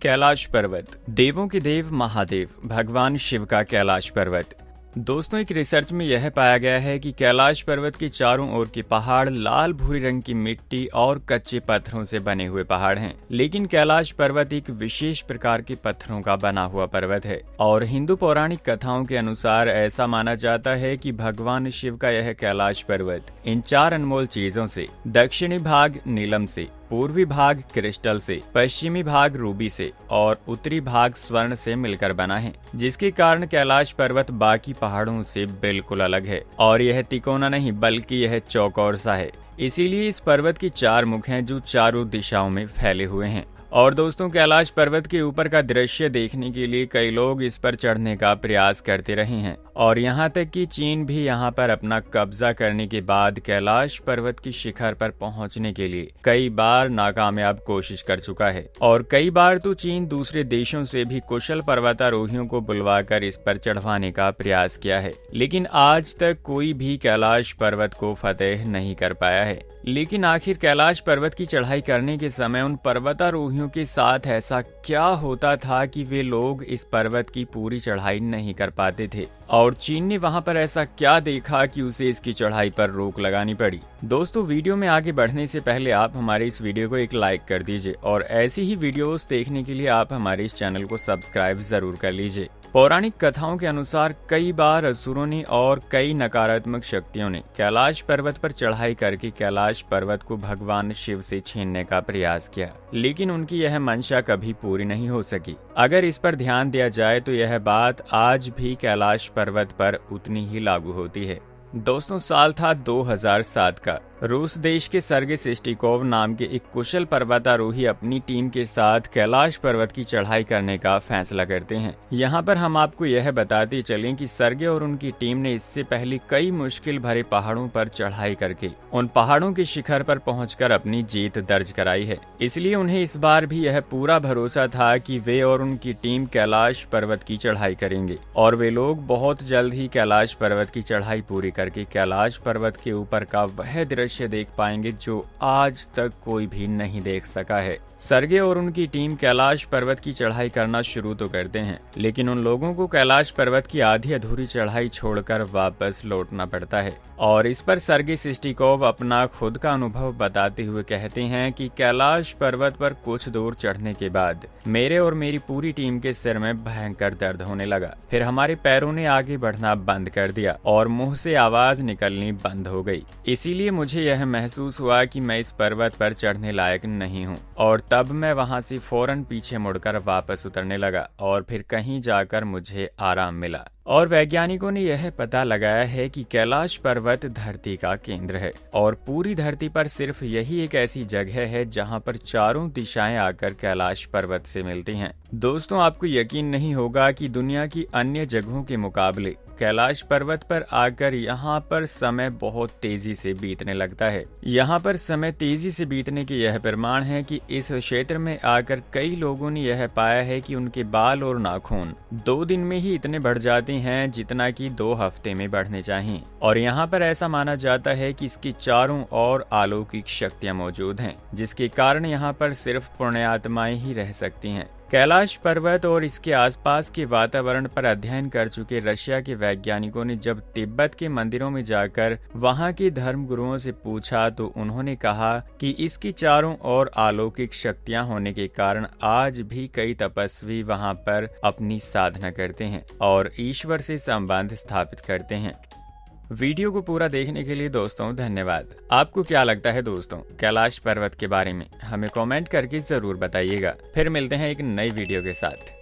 कैलाश पर्वत, देवों के देव महादेव भगवान शिव का कैलाश पर्वत। दोस्तों, एक रिसर्च में यह पाया गया है कि कैलाश पर्वत के चारों ओर के पहाड़ लाल भूरी रंग की मिट्टी और कच्चे पत्थरों से बने हुए पहाड़ हैं। लेकिन कैलाश पर्वत एक विशेष प्रकार के पत्थरों का बना हुआ पर्वत है और हिंदू पौराणिक कथाओं के अनुसार ऐसा माना जाता है कि भगवान शिव का यह कैलाश पर्वत इन चार अनमोल चीजों से, दक्षिणी भाग नीलम से, पूर्वी भाग क्रिस्टल से, पश्चिमी भाग रूबी से और उत्तरी भाग स्वर्ण से मिलकर बना है, जिसके कारण कैलाश पर्वत बाकी पहाड़ों से बिल्कुल अलग है। और यह तिकोना नहीं बल्कि यह चौकोर सा है। इसीलिए इस पर्वत की चार मुख हैं जो चारों दिशाओं में फैले हुए हैं। और दोस्तों, कैलाश पर्वत के ऊपर का दृश्य देखने के लिए कई लोग इस पर चढ़ने का प्रयास करते रहे हैं और यहाँ तक कि चीन भी यहाँ पर अपना कब्जा करने के बाद कैलाश पर्वत की शिखर पर पहुँचने के लिए कई बार नाकामयाब कोशिश कर चुका है। और कई बार तो चीन दूसरे देशों से भी कुशल पर्वतारोहियों को बुलवाकर इस पर चढ़वाने का प्रयास किया है, लेकिन आज तक कोई भी कैलाश पर्वत को फतेह नहीं कर पाया है। लेकिन आखिर कैलाश पर्वत की चढ़ाई करने के समय उन पर्वतारोहियों के साथ ऐसा क्या होता था कि वे लोग इस पर्वत की पूरी चढ़ाई नहीं कर पाते थे, और चीन ने वहां पर ऐसा क्या देखा कि उसे इसकी चढ़ाई पर रोक लगानी पड़ी। दोस्तों, वीडियो में आगे बढ़ने से पहले आप हमारे इस वीडियो को एक लाइक कर दीजिए और ऐसी ही वीडियोस देखने के लिए आप हमारे इस चैनल को सब्सक्राइब जरूर कर लीजिए। पौराणिक कथाओं के अनुसार कई बार असुरों ने और कई नकारात्मक शक्तियों ने कैलाश पर्वत पर चढ़ाई करके कैलाश पर्वत को भगवान शिव से छीनने का प्रयास किया, लेकिन उनकी यह मंशा कभी पूरी नहीं हो सकी। अगर इस पर ध्यान दिया जाए तो यह बात आज भी कैलाश पर्वत पर उतनी ही लागू होती है। दोस्तों, साल था 2007 का। रूस देश के सर्गे सिस्टिकोव नाम के एक कुशल पर्वतारोही अपनी टीम के साथ कैलाश पर्वत की चढ़ाई करने का फैसला करते हैं। यहाँ पर हम आपको यह बताते चलें कि सर्गे और उनकी टीम ने इससे पहले कई मुश्किल भरे पहाड़ों पर चढ़ाई करके उन पहाड़ों के शिखर पर पहुंचकर अपनी जीत दर्ज कराई है। इसलिए उन्हें इस बार भी यह पूरा भरोसा था कि वे और उनकी टीम कैलाश पर्वत की चढ़ाई करेंगे और वे लोग बहुत जल्द ही कैलाश पर्वत की चढ़ाई पूरी करके कैलाश पर्वत के ऊपर का वह दृश्य देख पाएंगे जो आज तक कोई भी नहीं देख सका है। सर्गे और उनकी टीम कैलाश पर्वत की चढ़ाई करना शुरू तो करते हैं, लेकिन उन लोगों को कैलाश पर्वत की आधी अधूरी चढ़ाई छोड़कर वापस लौटना पड़ता है। और इस पर सर्गे सिस्टिकोव अपना खुद का अनुभव बताते हुए कहते हैं कि कैलाश पर्वत पर कुछ दूर चढ़ने के बाद मेरे और मेरी पूरी टीम के सिर में भयंकर दर्द होने लगा। फिर हमारे पैरों ने आगे बढ़ना बंद कर दिया और मुंह से आवाज निकलनी बंद हो गई। इसीलिए मुझे यह महसूस हुआ कि मैं इस पर्वत पर चढ़ने लायक नहीं हूँ, और तब मैं वहां से फौरन पीछे मुड़कर वापस उतरने लगा और फिर कहीं जाकर मुझे आराम मिला। और वैज्ञानिकों ने यह पता लगाया है कि कैलाश पर्वत धरती का केंद्र है और पूरी धरती पर सिर्फ यही एक ऐसी जगह है जहां पर चारों दिशाएं आकर कैलाश पर्वत से मिलती हैं। दोस्तों, आपको यकीन नहीं होगा कि दुनिया की अन्य जगहों के मुकाबले कैलाश पर्वत पर आकर यहाँ पर समय बहुत तेजी से बीतने लगता है। यहाँ पर समय तेजी से बीतने के यह प्रमाण है कि इस क्षेत्र में आकर कई लोगों ने यह पाया है कि उनके बाल और नाखून 2 दिन में ही इतने बढ़ जाते हैं जितना कि 2 हफ्ते में बढ़ने चाहिए। और यहाँ पर ऐसा माना जाता है कि इसकी चारों ओर अलौकिक शक्तियाँ मौजूद हैं, जिसके कारण यहाँ पर सिर्फ पुण्यात्माएं ही रह सकती हैं। कैलाश पर्वत और इसके आसपास के वातावरण पर अध्ययन कर चुके रशिया के वैज्ञानिकों ने जब तिब्बत के मंदिरों में जाकर वहां के धर्म गुरुओं से पूछा तो उन्होंने कहा कि इसकी चारों ओर अलौकिक शक्तियां होने के कारण आज भी कई तपस्वी वहां पर अपनी साधना करते हैं और ईश्वर से संबंध स्थापित करते हैं। वीडियो को पूरा देखने के लिए दोस्तों धन्यवाद। आपको क्या लगता है दोस्तों कैलाश पर्वत के बारे में? हमें कमेंट करके जरूर बताइएगा। फिर मिलते हैं एक नई वीडियो के साथ।